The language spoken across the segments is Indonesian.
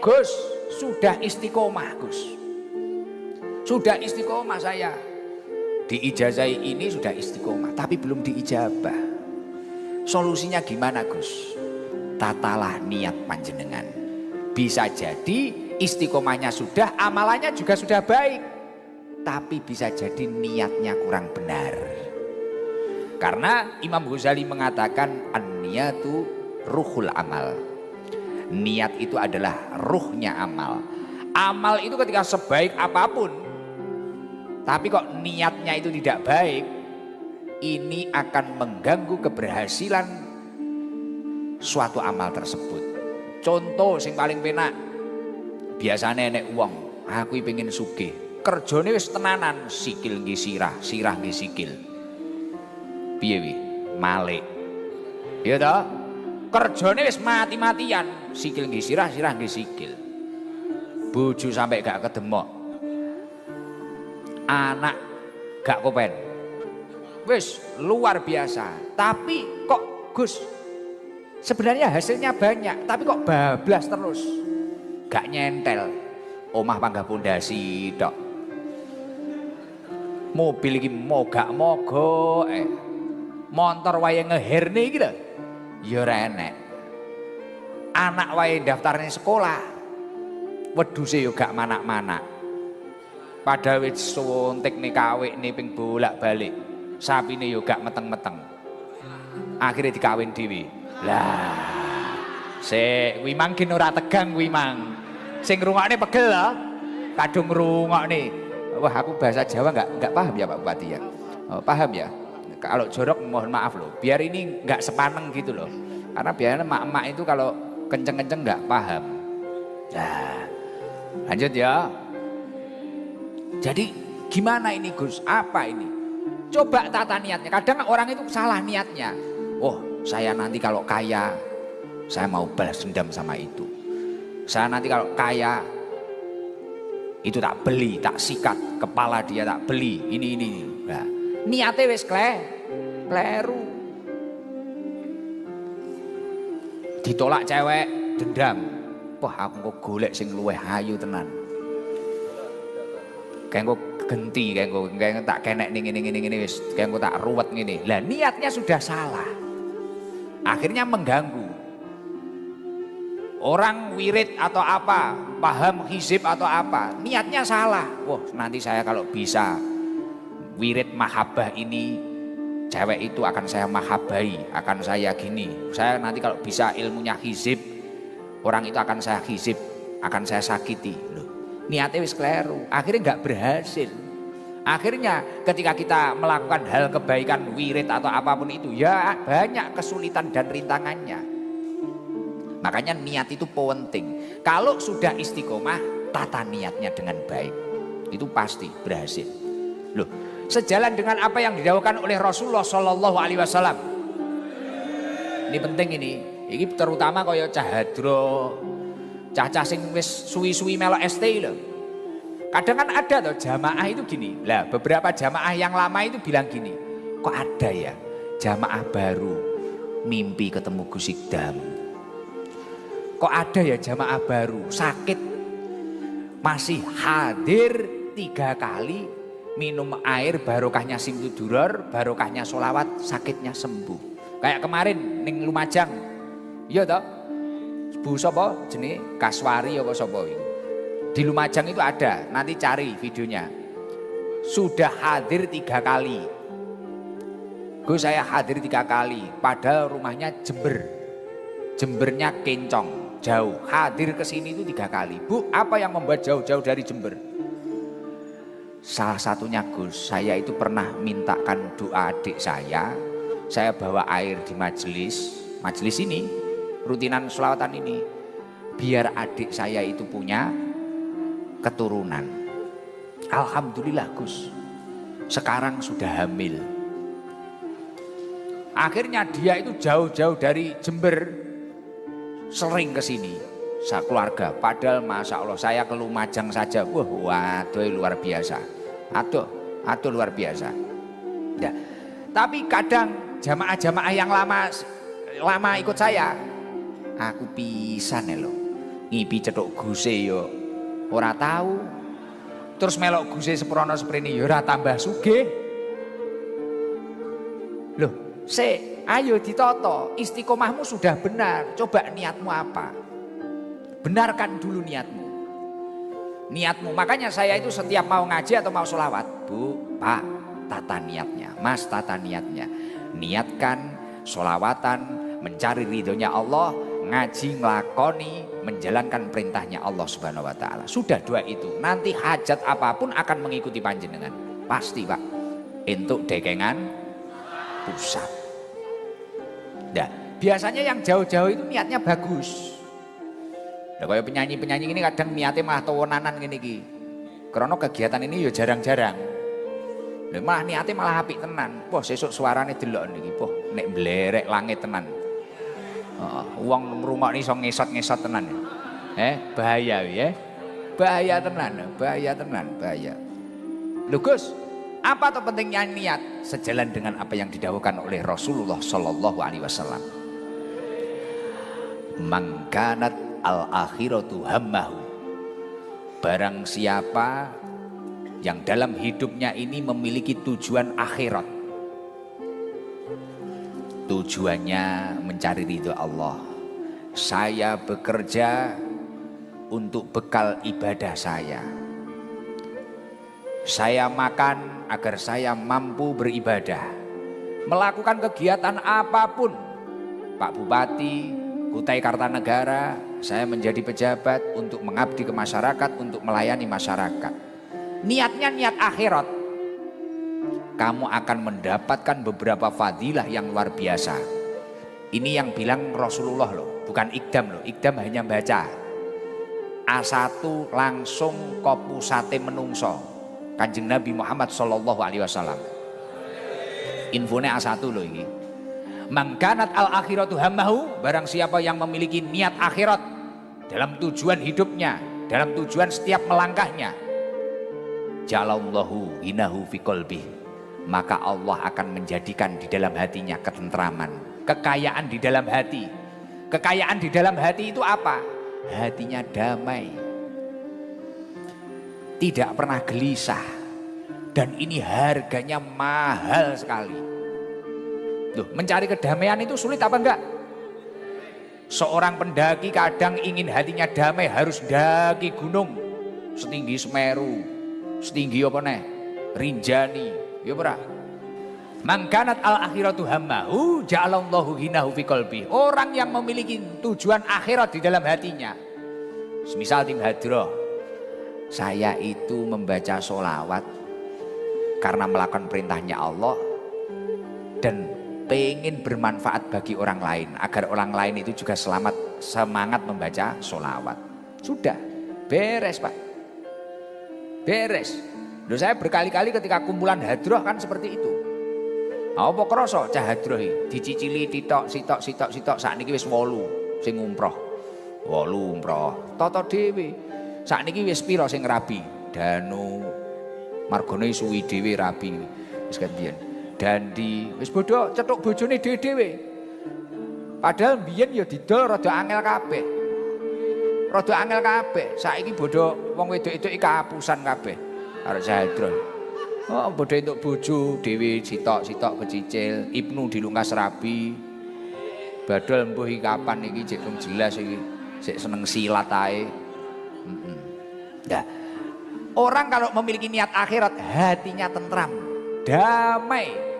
Gus, sudah istiqomah Gus. Sudah istiqomah saya. Diijazai ini sudah istiqomah, tapi belum diijabah. Solusinya gimana Gus? Tatalah niat panjenengan. Bisa jadi istiqomahnya sudah, amalannya juga sudah baik. Tapi bisa jadi niatnya kurang benar. Karena Imam Ghazali mengatakan an-niyatu ruhul amal. Niat itu adalah ruhnya amal. Amal itu ketika sebaik apapun, tapi kok niatnya itu tidak baik, ini akan mengganggu keberhasilan suatu amal tersebut. Contoh sing paling penak, biasanya nek uang, aku pengen sugih, kerjane wis tenanan, sikil nggih sirah, sirah nggih sikil. Piye wi? Malik. Ya toh? Kerjane wis mati-matian, sikil nggih sirah, sirah nggih sikil. Bojo sampai gak kedemok. Anak gak kopen. Wis luar biasa. Tapi kok Gus, sebenarnya hasilnya banyak, tapi kok bablas terus. Gak nyentel. Omah panggah pondasi tok. Mobil iki mogak-mogok Montor wae ngeherne iki lho. Ya ora enek. Anak wae daftarnya sekolah. Wedhuse yo gak manak-manak. Padahal wis suntik nih kawik nih ping bolak-balik. Sapine yo gak meteng-meteng. Akhirnya dikawin dhewe. Lah. Sik kuwi mang gen ora tegang kuwi mang. Sing ngrungokne pegel lho. Kadung ngrungokne. Wah, aku bahasa Jawa enggak paham ya Pak Bupati ya. Oh, paham ya? Kalau jorok mohon maaf loh, biar ini nggak sepaneng gitu loh. Karena biasanya emak-emak itu kalau kenceng-kenceng nggak paham. Nah, lanjut ya. Jadi gimana ini Gus? Apa ini? Coba tata niatnya. Kadang orang itu salah niatnya. Oh, saya nanti kalau kaya, saya mau balas dendam sama itu. Saya nanti kalau kaya, itu tak beli, tak sikat kepala dia, tak beli. Ini. Nah, niatnya wis kleru. Ditolak cewek, dendam. Wah, aku kok golek sing luwih ayu tenan. Kayak kok genti, kayak tak kenek ning ngene wis, kayak kok tak ruwet ngene. Lah niatnya sudah salah. Akhirnya mengganggu. Orang wirid atau apa, paham hizib atau apa, niatnya salah. Wah, nanti saya kalau bisa wirid mahabbah ini, cewek itu akan saya mahabbahi, akan saya gini. Saya nanti kalau bisa ilmunya hizib, orang itu akan saya hizib, akan saya sakiti. Loh, niatnya wis kleru, akhirnya nggak berhasil. Akhirnya ketika kita melakukan hal kebaikan, wirid atau apapun itu, ya banyak kesulitan dan rintangannya. Makanya niat itu penting. Kalau sudah istiqomah, tata niatnya dengan baik, itu pasti berhasil. Loh, sejalan dengan apa yang didhawuhkan oleh Rasulullah Shallallahu Alaihi Wasallam. Ini penting ini terutama kaya cahadro, cacah sing wis suwi-suwi melok ST lho. Kadang kan ada tuh jamaah itu gini. Lah beberapa jamaah yang lama itu bilang gini, kok ada ya jamaah baru mimpi ketemu Gus Ikdam. Kok ada ya jamaah baru sakit masih hadir 3 kali. Minum air barokahnya simtuduror, barokahnya solawat, sakitnya sembuh. Kayak kemarin ning Lumajang, iya toh, Bu sapa jenenge Kaswari apa sapa ini. Di Lumajang itu ada, nanti cari videonya. Sudah hadir 3 kali. Gus saya hadir 3 kali, padahal rumahnya Jember. Jembernya Kencong, jauh. Hadir ke sini itu 3 kali. Bu, apa yang membuat jauh-jauh dari Jember? Salah satunya Gus, saya itu pernah mintakan doa adik saya bawa air di majelis ini, rutinan sholawatan ini, biar adik saya itu punya keturunan. Alhamdulillah Gus, sekarang sudah hamil. Akhirnya dia itu jauh-jauh dari Jember, sering ke sini, keluarga. Padahal masya Allah saya ke Lumajang saja, waduh luar biasa. Aduh luar biasa. Ya. Tapi kadang jamaah-jamaah yang lama ikut saya, aku pisan ya loh. ngipi cetuk guse yo ora tahu. Terus melok guse seprono seprene yo ora tambah sugih. Loh, ayo ditoto, istiqomahmu sudah benar. Coba niatmu apa? Benarkan dulu niatmu. Niatmu, makanya saya itu setiap mau ngaji atau mau sholawat, Bu, Pak, tata niatnya, Mas, tata niatnya. Niatkan sholawatan, mencari ridhonya Allah, ngaji, ngelakoni, menjalankan perintahnya Allah Subhanahu wa Ta'ala. Sudah dua itu, nanti hajat apapun akan mengikuti panjenengan. Pasti, Pak. Entuk dekengan pusat. Nah, biasanya yang jauh-jauh itu niatnya bagus. Nah, kayak penyanyi-penyanyi ini kadang niatnya malah tawonanan gini ki. Karena kegiatan ini ya jarang-jarang. Nah, malah niatnya malah apik tenan. Wah, sesuk suarane delok niki, poh nek mblerek langit tenan. Wong ngrungokne iso ngesot-ngesot tenan. Bahaya ya. Bahaya tenan, bahaya. Lho Gus, apa tuh pentingnya niat? Sejalan dengan apa yang didhawuhkan oleh Rasulullah sallallahu alaihi wasallam. Mangkanat al-akhiratu hammahu. Barang siapa yang dalam hidupnya ini memiliki tujuan akhirat, tujuannya mencari ridho Allah. Saya bekerja untuk bekal ibadah saya. Saya makan agar saya mampu beribadah. Melakukan kegiatan apapun, Pak Bupati, Kutai Kartanegara, saya menjadi pejabat untuk mengabdi ke masyarakat, untuk melayani masyarakat. Niatnya niat akhirat. Kamu akan mendapatkan beberapa fadilah yang luar biasa. Ini yang bilang Rasulullah loh, bukan Ikdam loh. Ikdam hanya baca. A1 langsung kopu sate menungso. Kanjeng Nabi Muhammad sallallahu alaihi wasallam. Infonya A1 loh ini. Mangkanat al-akhiratu hammahu, barang siapa yang memiliki niat akhirat dalam tujuan hidupnya, dalam tujuan setiap melangkahnya, ja'alallahu hinahu fi qalbih, maka Allah akan menjadikan di dalam hatinya ketentraman, kekayaan di dalam hati. Kekayaan di dalam hati itu apa? Hatinya damai, tidak pernah gelisah, dan ini harganya mahal sekali. Loh, mencari kedamaian itu sulit apa enggak? Seorang pendaki kadang ingin hatinya damai harus daki gunung setinggi Semeru, setinggi apa nih? Rinjani, ya ora? Mangkanat al-akhiratu hammahu ja'alallahu hinahu fi qalbi. Orang yang memiliki tujuan akhirat di dalam hatinya. Semisal tim hadroh, saya itu membaca sholawat karena melakukan perintahnya Allah dan pengen bermanfaat bagi orang lain, agar orang lain itu juga selamat, semangat membaca sholawat. Sudah, beres Pak, beres. Loh, saya berkali-kali ketika kumpulan hadroh kan seperti itu. Apa kroso cah hadroh dicicili titok sitok sakniki wis 8 sing umroh. 8 umroh. Toto dhewe. Sakniki wis pira sing rabi? Danu margane suwi dhewe rabi. Wis gantian. Dandi wis bodho cetuk bojone dhewe-dhewe. Padahal mbiyen ya didol rada angel kabeh. Rada angel kabeh. Saiki bodho wong wedok-wedok iki kapusan kabeh arek Sahadron. Oh, bodho entuk bojo dhewe sitok-sitok kecicil, Ibnu dilungkas rabi. Badol mbuh iki kapan iki cek jelas iki. Sik seneng silat ae. Nah, orang kalau memiliki niat akhirat, hatinya tentram, damai.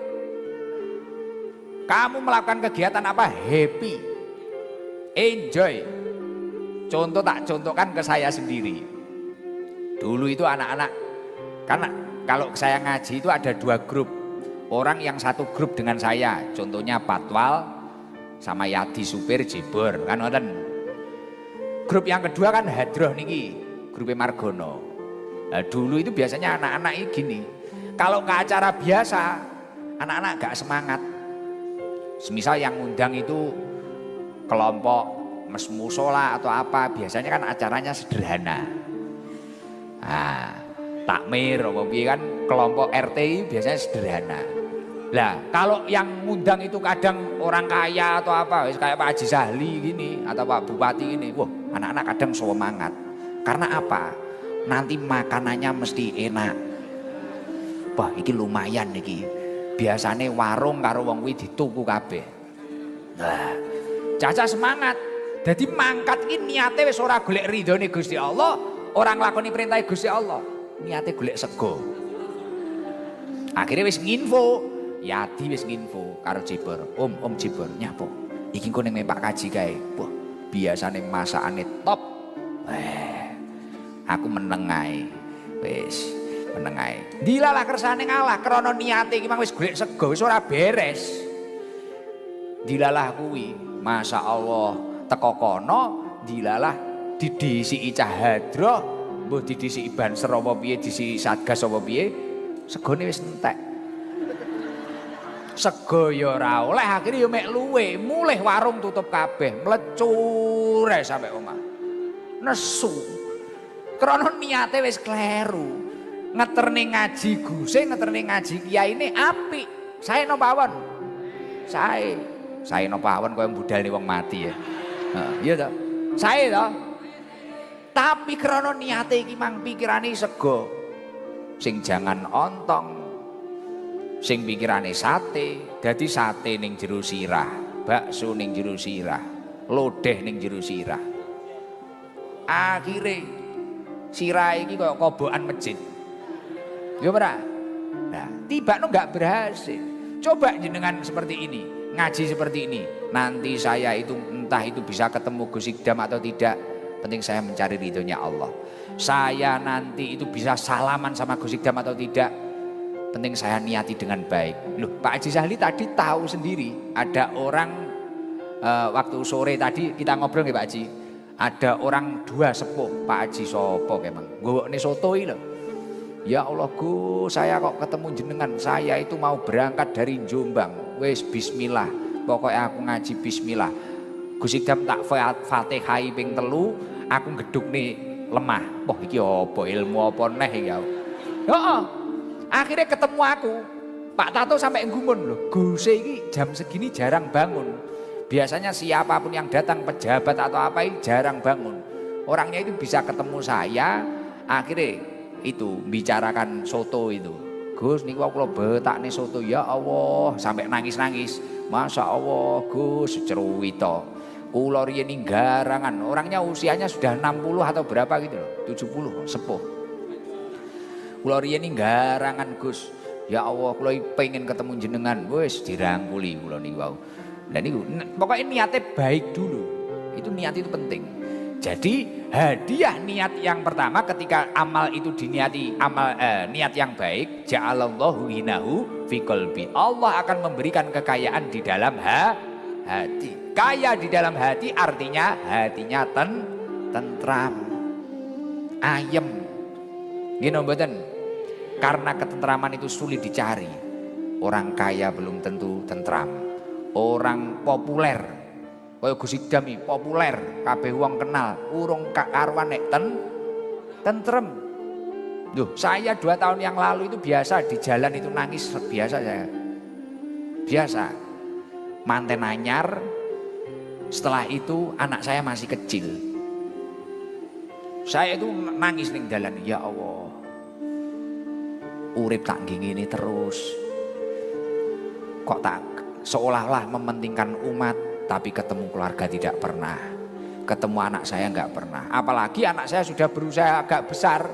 Kamu melakukan kegiatan apa? Happy, enjoy. Contoh tak contohkan ke saya sendiri. Dulu itu anak-anak, karena kalau saya ngaji itu ada 2 grup. Orang yang satu grup dengan saya, contohnya Patwal sama Yadi supir Jibor, kan ngoten. Grup yang kedua kan hadroh niki, grup Margono. Nah, dulu itu biasanya anak-anak ini gini. Kalau ke acara biasa, anak-anak gak semangat. Semisal yang ngundang itu kelompok musola atau apa, biasanya kan acaranya sederhana. Nah, takmir apa piye kan kelompok RT biasanya sederhana. Lah kalau yang ngundang itu kadang orang kaya atau apa, kayak Pak Haji Sahli gini atau Pak Bupati gini, wah anak-anak kadang semangat. Karena apa? Nanti makanannya mesti enak. Wah iki lumayan iki. Biasane warung karo wong kuwi dituku kabeh. Nah, Caca semangat. Jadi mangkat ini niate wis ora golek ridhone Gusti Allah, ora nglakoni perintah Gusti Allah. Niate golek sego. Akhirnya wis nginfo, Yadi wis nginfo karo Jibor. Om Jibor nyapa? Iki engko ning Pak Kaji kae. Wah, biasane masakane top. Aku meneng ae. Wis, meneng ae. Dilalah kersane ngalah krana niate iki mang wis golek sego, wis ora beres. Dilalah kuwi, Masya Allah teko kono dilalah didisiki Cahadro, mbuh didisiki Banser apa piye, disiki Satgas apa piye, segone wis entek. Sego ya ora oleh, akhirnya ya mek luwe, mulih warung tutup kabeh, mlecure sampe omah. Nesu. Krana niate wis kleru. Ngeterne ngaji Guse, ngeterne ngaji kiyaine apik. Sae napa pawon? Sae napa pawon koyo budalne wong mati ya. Iya toh? Sae toh? Tapi krana niate iki mang pikirane sego. Sing jangan ontong. Sing pikirane sate, dadi sate ning jero sirah, bakso ning jero sirah, lodeh ning jero sirah. Akhire sirah iki kaya kobokan masjid. Ya ora? Nah, tibakno enggak berhasil. Coba jenengan seperti ini, ngaji seperti ini. Nanti saya itu entah itu bisa ketemu Gus Ikdam atau tidak, penting saya mencari ridhonya Allah. Saya nanti itu bisa salaman sama Gus Ikdam atau tidak, penting saya niati dengan baik. Loh, Pak Haji Sahli tadi tahu sendiri ada orang waktu sore tadi kita ngobrol ya Pak Haji. Ada orang dua sepuh, Pak Haji sopo kemang. Gowokne soto iki lho. Ya Allah Gus, saya kok ketemu jenengan. Saya itu mau berangkat dari Jombang. Wes bismillah. Pokoknya aku ngaji bismillah. Gus Ikdam tak Fatihai ping 3, aku gedukne lemah. Wah iki apa ilmu apa neh ya. Heeh. Akhirnya ketemu aku, Pak Tato sampai nggumun loh, Gus iki jam segini jarang bangun. Biasanya siapapun yang datang, pejabat atau apa ini jarang bangun. Orangnya itu bisa ketemu saya, akhirnya itu bicarakan soto itu. Gus niku kula betakne soto, ya Allah, sampai nangis-nangis. Masya Allah Gus ceruwito. Kula riyen garangan, orangnya usianya sudah 60 atau berapa gitu loh, 70 sepuh. Kula riyen garangan Gus. Ya Allah, kula pengen ketemu jenengan. Wis dirangkuli kula niku wau. Lah niku pokoknya niatnya baik dulu. Itu niat itu penting. Jadi hadiah niat yang pertama ketika amal itu diniati niat yang baik, ja'alallahu hinahu fi qalbi. Allah akan memberikan kekayaan di dalam hati. Kaya di dalam hati artinya hatinya tentram. Ayem. Gini mboten. Karena ketentraman itu sulit dicari. Orang kaya belum tentu tentram. Orang populer, kaya Gus Ikdam iki populer, kabeh wong kenal, urung karuan nek tentrem. Loh, saya 2 tahun yang lalu itu biasa di jalan itu nangis biasa saya. Biasa. Manten anyar. Setelah itu anak saya masih kecil. Saya itu nangis ning dalan, ya Allah. Urip tak ngene terus. Kok tak seolah-olah mementingkan umat, tapi ketemu keluarga tidak pernah, ketemu anak saya nggak pernah. Apalagi anak saya sudah berusaha agak besar,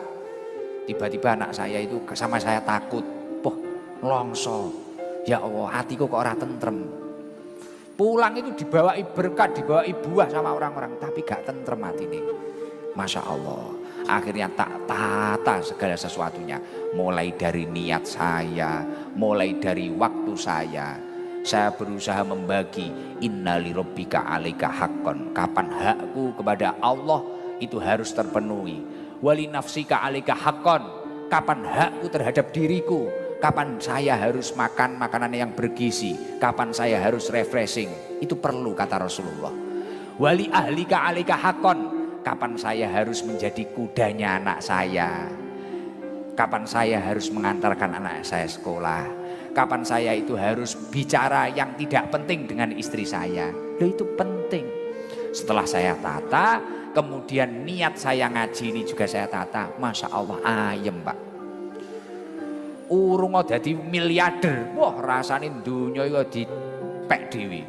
tiba-tiba anak saya itu sama saya takut, poh longso, ya Allah hatiku kok ora tentrem. Pulang itu dibawa berkat, dibawa buah sama orang-orang, tapi gak tentrem hati ini. Masya Allah, akhirnya tak tata segala sesuatunya, mulai dari niat saya, mulai dari waktu saya berusaha membagi. Innali rabbika 'alaika haqqan, kapan hakku kepada Allah itu harus terpenuhi. Wali nafsika 'alaika haqqan, kapan hakku terhadap diriku, kapan saya harus makan makanan yang bergizi, kapan saya harus refreshing, itu perlu kata Rasulullah. Wali ahlika 'alaika haqqan, kapan saya harus menjadi kudanya anak saya. Kapan saya harus mengantarkan anak saya sekolah? Kapan saya itu harus bicara yang tidak penting dengan istri saya? Loh, itu penting. Setelah saya tata, kemudian niat saya ngaji ini juga saya tata. Masya Allah ayem Pak. Urung dadi miliarder. Wah rasane dunya iku dipek dhewe.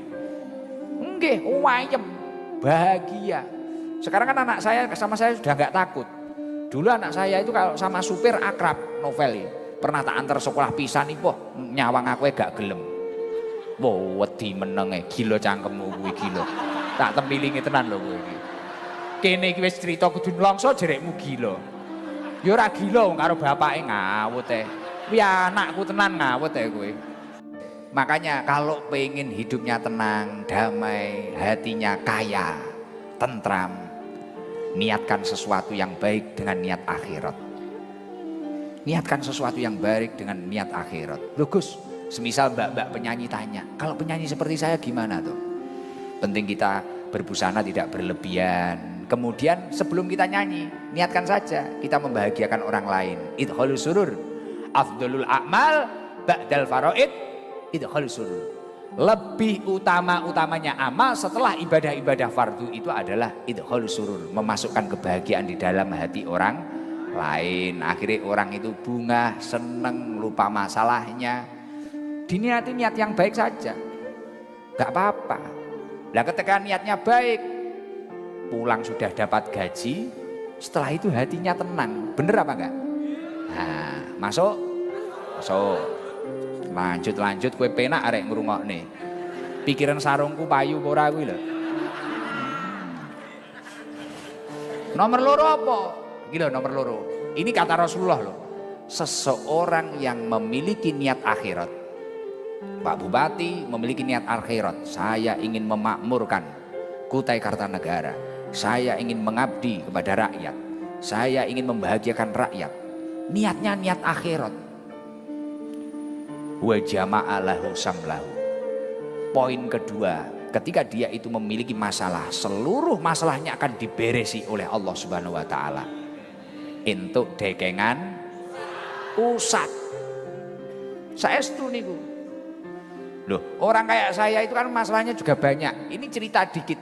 Nggih, ayem, bahagia. Sekarang kan anak saya sama saya sudah nggak takut. Dulu anak saya itu kalau sama supir akrab, novel ini. Pernah tak antar sekolah pisan nih, nyawang aku gak gelem. Wah, wedi meneng gila cangkemmu kuwi gila. Tak tempilingi tenan lho kowe iki. Kene iki wis crita kudu nlongso jerekmu gila. Ya ora gila wong karo bapake ngawut Kuwi anakku tenan ngawut kowe. Makanya kalau pengen hidupnya tenang, damai, hatinya kaya, tentram, niatkan sesuatu yang baik dengan niat akhirat. Niatkan sesuatu yang baik dengan niat akhirat. Loh Gus, semisal mbak-mbak penyanyi tanya, kalau penyanyi seperti saya gimana tuh? Penting kita berbusana tidak berlebihan. Kemudian sebelum kita nyanyi, niatkan saja kita membahagiakan orang lain. Idkhalus surur, afdalul a'mal ba'dal faraid, idkhalus surur. Lebih utamanya amal setelah ibadah-ibadah fardu itu adalah idkhalus surur, memasukkan kebahagiaan di dalam hati orang lain. Akhirnya orang itu bungah, seneng, lupa masalahnya. Diniati niat yang baik saja, gak apa-apa. Nah ketika niatnya baik, pulang sudah dapat gaji, setelah itu hatinya tenang. Bener apa enggak? Nah, masuk. Lanjut kue penak arek ngrungokne. Pikiran sarungku payu ora kuwi lho. Nomor loro apa? Iki lho nomor loro. Ini kata Rasulullah loh. Seseorang yang memiliki niat akhirat. Pak Bupati memiliki niat akhirat. Saya ingin memakmurkan Kutai Kartanegara. Saya ingin mengabdi kepada rakyat. Saya ingin membahagiakan rakyat. Niatnya niat akhirat. Wa jama'a lahu samlahu. Poin kedua, ketika dia itu memiliki masalah, seluruh masalahnya akan diberesi oleh Allah Subhanahu wa taala. Entuk dekengan usat. Saestu niku. Loh, orang kayak saya itu kan masalahnya juga banyak. Ini cerita dikit.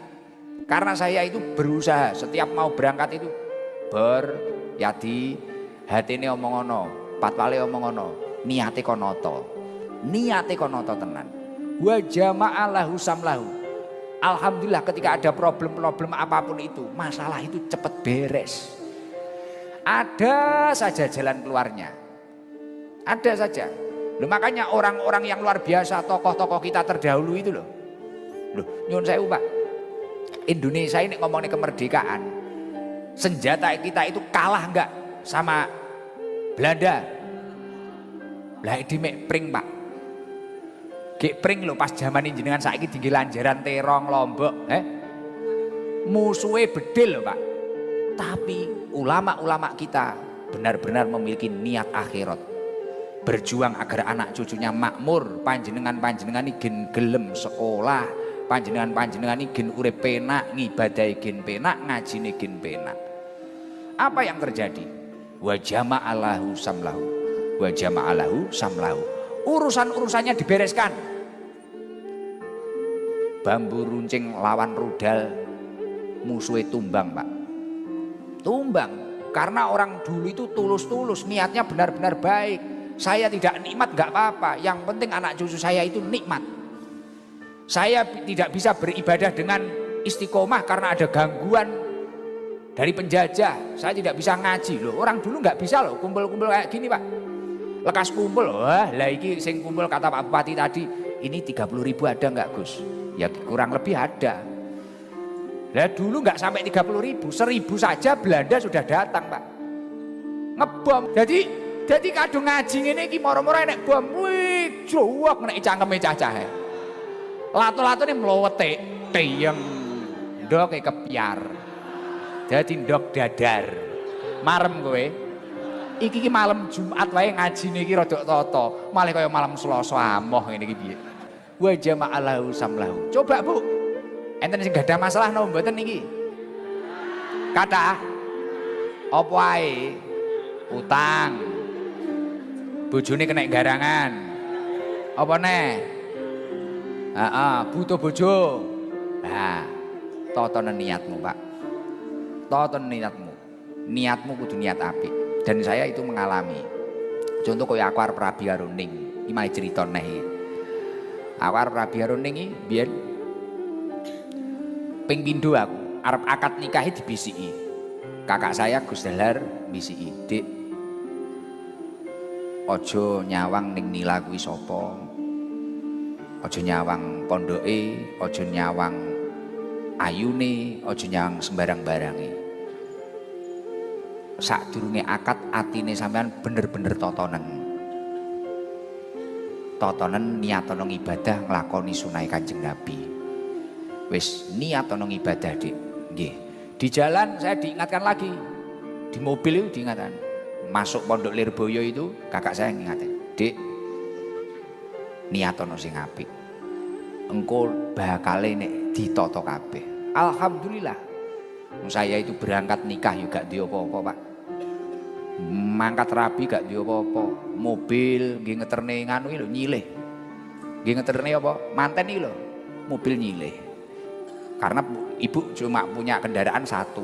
Karena saya itu berusaha setiap mau berangkat itu hatine omong ono, patwale omong ono, niate konoto. Niate konoto tenan. Wa jama'a lahu samlahu. Alhamdulillah ketika ada problem-problem apapun itu, masalah itu cepat beres. Ada saja jalan keluarnya. Ada saja. Loh, makanya orang-orang yang luar biasa, tokoh-tokoh kita terdahulu itu loh. Loh, nyun sewu Pak. Indonesia ini ngomongin kemerdekaan. Senjata kita itu kalah enggak sama Belanda? Lah di mek pring Pak. Gek pring lho pas zaman jenengan saiki tinggi lanjaran terong Lombok, musuhe bedil lho Pak. Tapi ulama-ulama kita benar-benar memiliki niat akhirat. Berjuang agar anak cucunya makmur, panjenengan iki gelem sekolah, panjenengan iki urip penak, ngibadahi gen penak, ngajine gen penak. Apa yang terjadi? Wa jama'alahu samlahu. Wa jama'alahu samlahu. Urusan-urusannya dibereskan. Bambu runcing lawan rudal, musuhnya tumbang Pak. Tumbang. Karena orang dulu itu tulus-tulus, niatnya benar-benar baik. Saya tidak nikmat gak apa-apa, yang penting anak cucu saya itu nikmat. Saya tidak bisa beribadah dengan istiqomah karena ada gangguan dari penjajah. Saya tidak bisa ngaji loh. Orang dulu gak bisa loh kumpul-kumpul kayak gini Pak. Lekas kumpul, wah lah iki sing kumpul kata Pak Bupati tadi, ini 30.000 ada enggak Gus? Ya kurang lebih ada. Lah dulu enggak sampai 30.000, 1.000 saja Belanda sudah datang Pak. Ngebom. Jadi kadung ngaji ngene iki moro-moro enek bom. Wih, jowok nek cangkeme cacahe. Lato-latone mlowete, teyeng. Ndoke kepiar. Jadi ndok dadar. Marem kowe. Iki malam Jumat wae ngajine iki rada tata, malah kaya malam Selasa amoh ngene iki piye. Wa jama'alahu samlahu. Coba Bu. Enten sing gadah masalah no mboten niki? Kathah. Apa ae? Utang, Bojone kena garangan. Apa neh? Butuh bojo. Nah, totonen niatmu, Pak. Totonen niatmu. Niatmu kudu niat apik. Dan saya itu mengalami. Contoh kaya aku arep rabi karo Ning. Iki mari crita neh. Aku arep rabi karo Ning iki biyen ping pindho aku arep akad nikahi dibisiki. Kakak saya Gus Dahlar bisiki, "Dik, ojo nyawang Ning Nila kuwi sapa? Ojo nyawang pondoke, ojo nyawang ayune, ojo nyawang sembarang barange. Sadurunge akad atine sampean bener-bener totonen. Totonen niatono ibadah nglakoni sunah Kanjeng Nabi. Wis niatono ibadah, Dik." Nggih. Di jalan saya diingatkan lagi. Di mobil itu diingatkan. Masuk Pondok Lirboyo itu kakak saya ngingatin, "Dik, niatono sing apik. Engko bakale nek ditata kabeh." Alhamdulillah. Saya itu berangkat nikah juga gak duwe apa-apa, Pak. Mangkat rabi gak duwe apa-apa. Mobil nggih ngeterne nganu iki lho nyilih. Nggih ngeterne apa? Manten iki lho. Mobil nyilih. Karena ibu cuma punya kendaraan satu.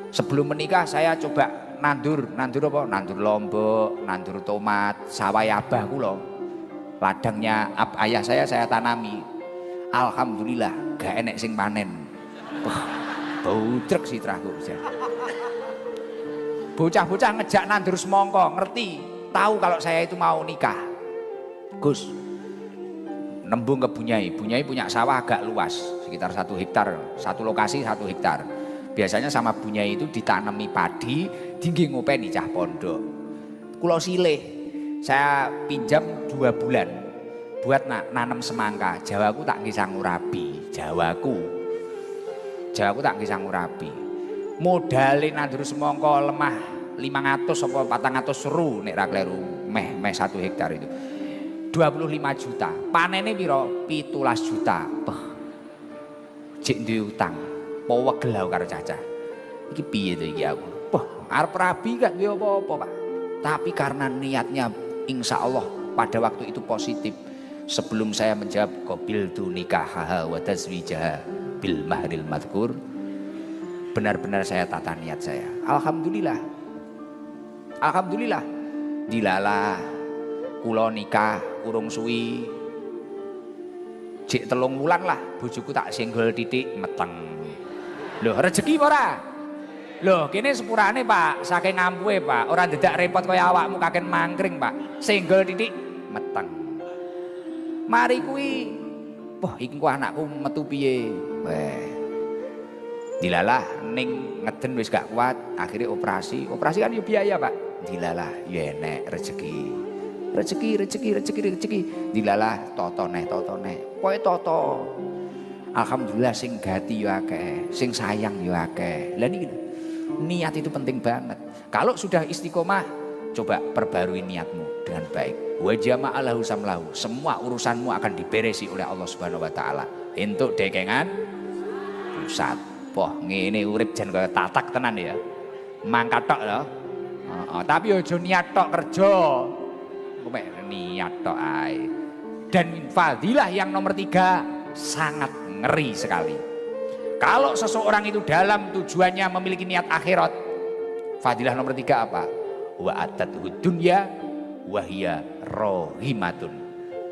Sebelum menikah saya coba nandur apa? Nandur lombok, nandur tomat, sawah abah kula. Ladangnya ayah saya tanami. Alhamdulillah gak enek sing panen. Bau truk sih teraku. Bocah-bocah ngejak nandur semongko, ngerti, tahu kalau saya itu mau nikah. Gus, nembung ke Bunyai. Bunyai punya sawah agak luas, sekitar 1 hektar, satu lokasi 1 hektar. Biasanya sama Bunyai itu ditanami padi, tinggi ngopeni cah pondok. Kulo silih, saya pinjam 2 bulan buat nanam semangka. Jawaku tak nggih sangurabi, Jawaku tak nggih sangurabi. Modale nandur semangka lemah 500 apa 400 seru nek ra kleru, meh 1 hektar itu. 25 juta. Panene piro? 17 juta. Jek duwe utang. Po wegel aku karo cacah. Iki piye to iki aku? Arep rabi gak duwe apa-apa, Pak. Tapi karena niatnya insya Allah pada waktu itu positif. Sebelum saya menjawab qabil tu nikahaha wa tazwijaha bil mahril madhkur, benar-benar saya tata niat saya. Alhamdulillah. Alhamdulillah. Dilalah kula nikah urung suwi. Jek 3 wulan lah bojoku tak senggol titik meteng. Loh, rezeki apa ora? Loh, kene sepurane, Pak, saking ngampuhe, Pak. Ora dadak repot kaya awakmu kaken mangkring, Pak. Senggol titik meteng. Mari kuwi, wah iki ku anakku metu piye? Weh. Dilalah Ning ngeden wis gak kuat, akhirnya operasi. Operasi kan yo biaya, Pak. Dilalah yo enek rezeki. Rezeki. Dilalah toto neh. Pokoke toto. Alhamdulillah sing gati yo akeh, sing sayang yo akeh. Lah niki niat itu penting banget. Kalau sudah istiqomah, coba perbarui niatmu dengan baik. Wa jama'alahu samlahu. Semua urusanmu akan diberesi oleh Allah Subhanahu wa taala. Entuk dekengan pusat. Poh ngene urip jan kaya tatak tenan ya. Mangkat tok lho. Tapi aja niat tok kerja. Mek niat tok ae. Dan fadilah yang nomor 3 sangat ngeri sekali. Kalau seseorang itu dalam tujuannya memiliki niat akhirat, fadilah nomor 3 apa? Wa atatuhu dunya wa hiya rahimatun.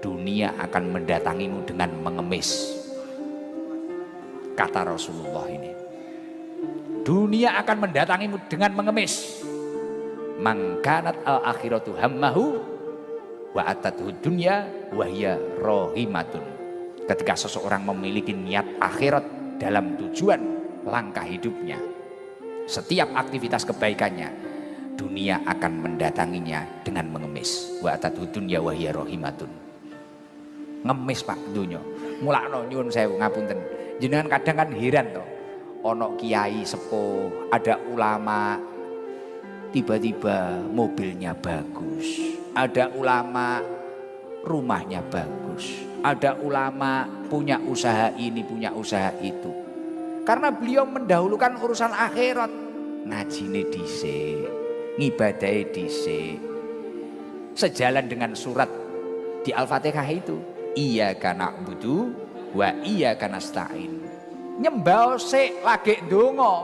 Dunia akan mendatangimu dengan mengemis. Kata Rasulullah ini. Dunia akan mendatangimu dengan mengemis. Mangkanat al akhiratu hammahu wa atatuhu dunya wa hiya rahimatun. Ketika seseorang memiliki niat akhirat dalam tujuan langkah hidupnya, setiap aktivitas kebaikannya, dunia akan mendatanginya dengan mengemis. Wa atatuhu dunya wa hiya rahimatun. Ngemis, Pak, dunya. Mulakno nyuwun sewu ngapunten. Jenengan kadang kan heran toh. Ono kiai sepuh, ada ulama, tiba-tiba mobilnya bagus. Ada ulama rumahnya bagus. Ada ulama punya usaha ini, punya usaha itu. Karena beliau mendahulukan urusan akhirat. Ngajine dhisik, ngibadahe dhisik. sejalan dengan surat di Al-Fatihah itu. Iyyaka na'budu wa iyyaka nasta'in. Nyembah sik lagi ndonga.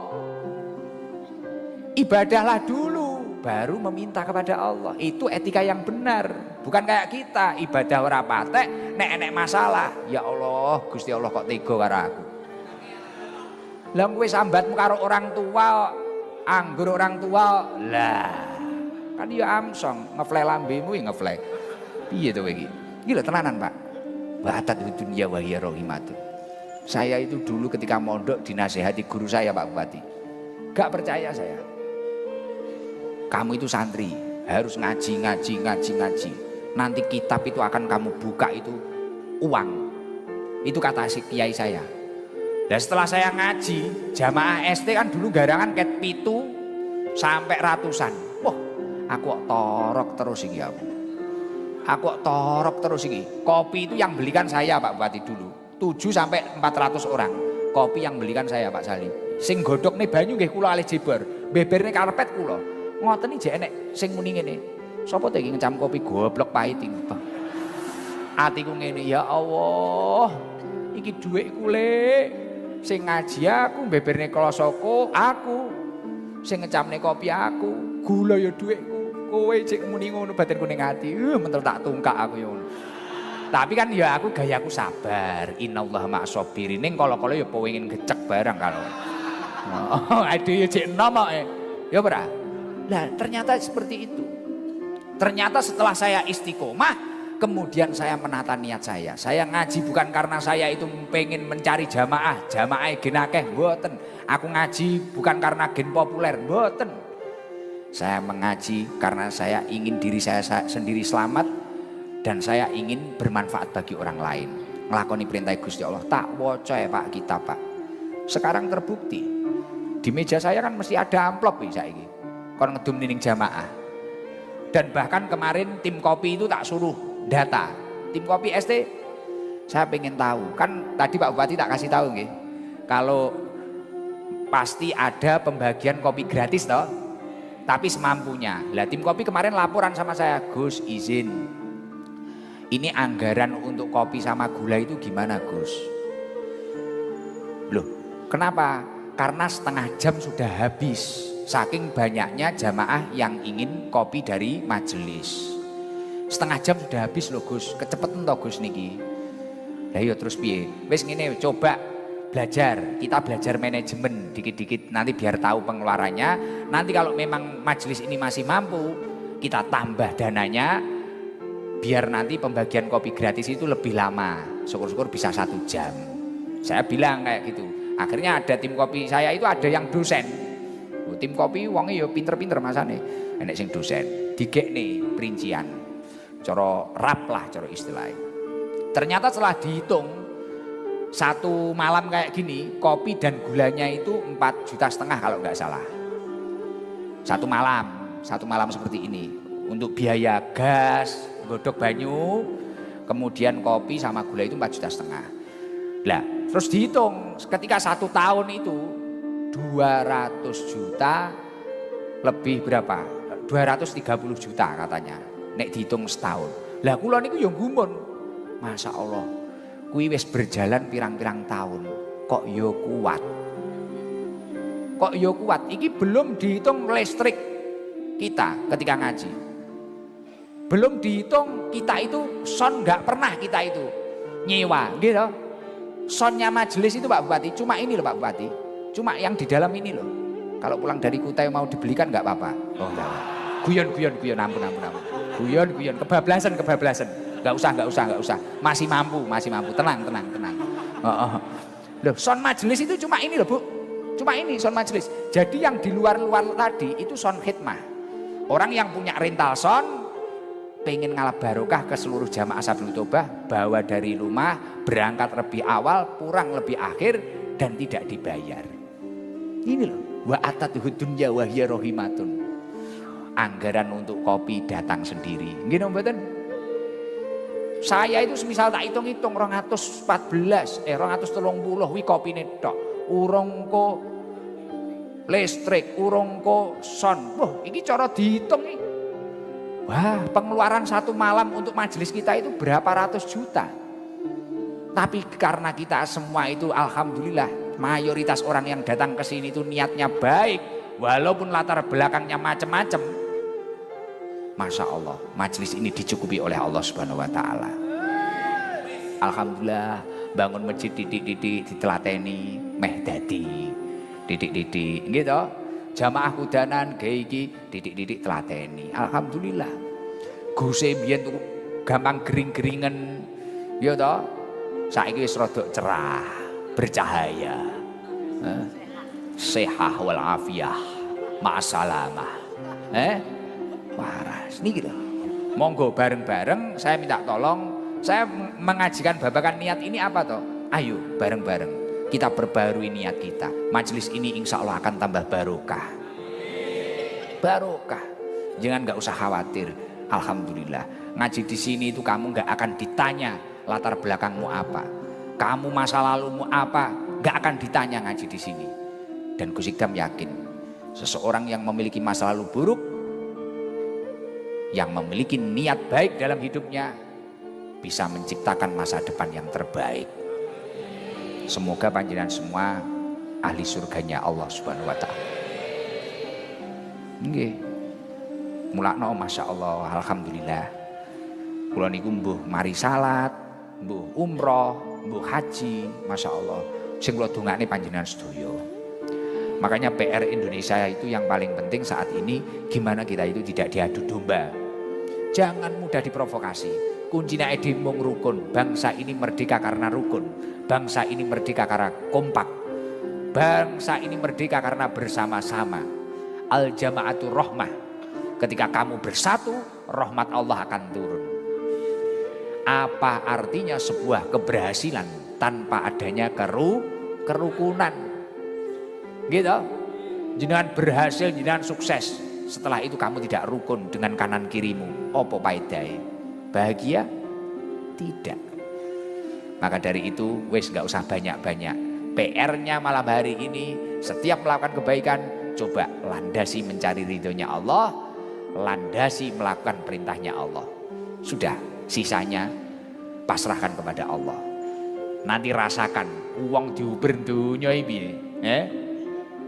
Ibadahlah dulu baru meminta kepada Allah. Itu etika yang benar. Bukan kayak kita ibadah ora patek nek masalah. Ya Allah, Gusti Allah kok tega karo aku. Lah kowe sambatmu karo orang tua, anggur orang tua. Lah, kan ya amsong ngefle lambemu ya ngefle. Piye to kowe iki? Iki lho tenanan, Pak. Wa atat dunya wa hiya rahimatu. Saya itu dulu ketika mondok dinasehati guru saya Pak Bupati. Gak percaya saya. Kamu itu santri, harus ngaji. Nanti kitab itu akan kamu buka itu uang. Itu kata si kiai saya. Dan setelah saya ngaji, jamaah ST kan dulu garangan ket pitu sampai ratusan. Wah, aku kok torok terus iki aku. Aku kok torok terus iki. Kopi itu yang belikan saya Pak Bupati dulu. 7 sampai 400 orang. Kopi yang belikan saya Pak Salim. Sing godhokne banyu nggih kula alih jeber. Beberne karpet kula. Ngoten iki jek enek sing muni ngene. Sapa to iki ngecam kopi goblok pahit iki. Atiku ngene, ya Allah. Iki dhuwitku Le. Sing ngaji aku, beberne klosoko aku. Sing ngecamne kopi aku, gula ya dhuwitku. Kowe jek muni ngono batinku ning ati. Mentel tak tungkak aku ya ngono. Tapi kan ya aku gayaku sabar. Innallaha ma'as-sabirin. Ning kala-kala ya pengen gecek barang kalau. Oh, aduh ya jek enom kok. Ya ora. Nah ternyata seperti itu. Ternyata setelah saya istiqomah, kemudian saya menata niat saya. Saya ngaji bukan karena saya itu pengen mencari jamaah gen akeh, mboten. Aku ngaji bukan karena gen populer, mboten. Saya mengaji karena saya ingin diri saya sendiri selamat dan saya ingin bermanfaat bagi orang lain. Nglakoni perintah Gusti Allah. Tak waca Pak kitab Pak. Sekarang terbukti. Di meja saya kan mesti ada amplop iki saiki. Kon ngedum ning jamaah. Dan bahkan kemarin tim kopi itu tak suruh data. Tim kopi ST saya pengen tahu. Kan tadi Pak Bupati tak kasih tahu nggih. Kalau pasti ada pembagian kopi gratis toh. Tapi semampunya. Lah tim kopi kemarin laporan sama saya, Gus izin. Ini anggaran untuk kopi sama gula itu gimana Gus? Loh, kenapa? Karena setengah jam sudah habis. Saking banyaknya jamaah yang ingin kopi dari majelis. Setengah jam sudah habis loh Gus. Kecepetan toh Gus niki. Lah yo terus piye? Wis ngene coba belajar. Kita belajar manajemen dikit-dikit nanti biar tahu pengeluarannya. Nanti kalau memang majelis ini masih mampu, kita tambah dananya biar nanti pembagian kopi gratis itu lebih lama. Syukur-syukur bisa 1 jam. Saya bilang kayak gitu. Akhirnya ada tim kopi saya itu ada yang dosen. Tim kopi wonge ya pinter-pinter masane. Enek sing dosen. Digekne perincian. Cara rap lah cara istilahnya. Ternyata setelah dihitung 1 malam kayak gini kopi dan gulanya itu 4,5 juta kalau nggak salah. 1 malam seperti ini. Untuk biaya gas, godok banyu, kemudian kopi sama gula itu 4,5 juta. Lah, terus dihitung ketika 1 tahun itu 200 juta lebih berapa? 230 juta katanya. Nek dihitung setahun. Lah kula niku ya gumun. Masya Allah. Kuwi wis berjalan pirang-pirang tahun. Kok ya kuat. Kok ya kuat. Iki belum dihitung listrik kita ketika ngaji. Belum dihitung kita itu son nggak pernah kita itu nyewa, gitu. Sonnya majelis itu Pak Bupati cuma ini loh Pak Bupati. Cuma yang di dalam ini loh. Kalau pulang dari Kutai mau dibelikan nggak apa-apa. Oh enggak. Guyon, ampun. Guyon, kebablasan. Nggak usah. Masih mampu. Tenang. Loh, son majelis itu cuma ini loh Bu. Cuma ini son majelis. Jadi yang di luar tadi itu son khidmah. Orang yang punya rental son pengen ngalap barokah ke seluruh jamaah Sabil Tobah, bawa dari rumah, berangkat lebih awal, pulang lebih akhir dan tidak dibayar. Ini loh, wa atatuhud dunya wa hiya rahimatun. Anggaran untuk kopi datang sendiri. Nggih mboten? Saya itu semisal tak hitung-hitung 230 wi kopine tok. Urung ko listrik, urung ko son. Wah, iki cara dihitung iki. Wah, pengeluaran satu malam untuk majelis kita itu berapa ratus juta. Tapi karena kita semua itu alhamdulillah mayoritas orang yang datang ke sini itu niatnya baik, walaupun latar belakangnya macam-macam. Masya Allah, majelis ini dicukupi oleh Allah Subhanahu Wa Taala. Alhamdulillah, bangun masjid titik-titik ditelateni, meh dadi titik-titik, gitu. Jamaah kudanan gaiki titik-titik telateni. Alhamdulillah. Guse biyen tuh gampang gering-geringen, ya toh. Saiki wis rada cerah, bercahaya. Sehat wal afiyah, ma'asalamah. Waras niki lho. Monggo bareng-bareng saya minta tolong, saya mengajikan babakan niat ini apa toh? Ayo bareng-bareng kita perbarui niat kita. Majelis ini insya Allah akan tambah barokah. Barokah. Jangan nggak usah khawatir. Alhamdulillah. Ngaji di sini itu kamu nggak akan ditanya latar belakangmu apa. Kamu masa lalumu apa. Nggak akan ditanya ngaji di sini. Dan Gus Ikdam yakin. Seseorang yang memiliki masa lalu buruk. Yang memiliki niat baik dalam hidupnya. Bisa menciptakan masa depan yang terbaik. Semoga panjenengan semua ahli surganya Allah Subhanahu Wa Taala. Nggih. Mulakno masya Allah, alhamdulillah. Kula niku mbuh mari salat, mbuh umroh, mbuh haji, masya Allah. Sing kula dongakne panjenengan sedaya. Makanya PR Indonesia itu yang paling penting saat ini gimana kita itu tidak diadu domba. Jangan mudah diprovokasi. Kuncinya mung rukun. Bangsa ini merdeka karena rukun. Bangsa ini merdeka karena kompak. Bangsa ini merdeka karena bersama-sama. Al jama'atu rahmah. Ketika kamu bersatu, rahmat Allah akan turun. Apa artinya sebuah keberhasilan tanpa adanya kerukunan? Gitu. Jenengan berhasil, jenengan sukses. Setelah itu kamu tidak rukun dengan kanan kirimu. Apa paedahe? Bahagia? Tidak. Maka dari itu wes gak usah banyak-banyak. PR-nya malam hari ini setiap melakukan kebaikan coba landasi mencari ridhonya Allah, landasi melakukan perintahnya Allah. Sudah, sisanya pasrahkan kepada Allah. Nanti rasakan uang diuber dunya iki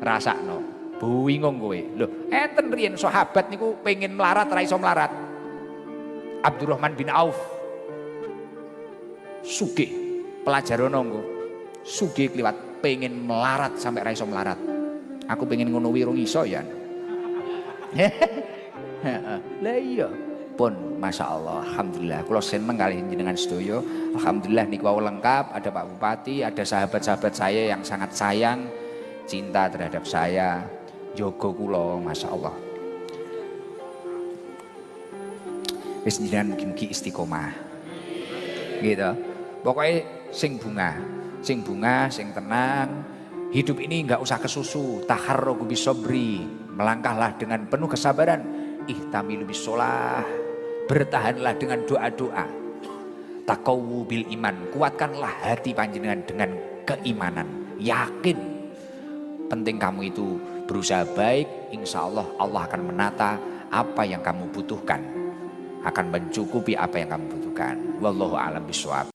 rasakno. Bingung kowe. Lho, enten riyen sahabat niku pengen melarat ra iso melarat. Abdurrahman bin Auf sugih pelajaran nonggo sugih kliwat pengen melarat sampai ra iso melarat. Aku pengen ngono wirung iso ya. Lah iya pun masya Allah, alhamdulillah. Kula seneng kali jenengan sedaya. Alhamdulillah niku wau lengkap, ada Pak Bupati, ada sahabat-sahabat saya yang sangat sayang, cinta terhadap saya, jogo kula masya Allah. Wis jenengan mugi-mugi istiqomah. Gitu. Pokoknya sing bunga, sing tenang. Hidup ini nggak usah kesusu. Taharruku bisobri, melangkahlah dengan penuh kesabaran. Ihtamilu bisolah, bertahanlah dengan doa-doa. Taqawu bil iman, kuatkanlah hati panjenengan dengan keimanan. Yakin, penting kamu itu berusaha baik. Insya Allah Allah akan menata apa yang kamu butuhkan, akan mencukupi apa yang kamu butuhkan. Wallahu a'lam bishawab.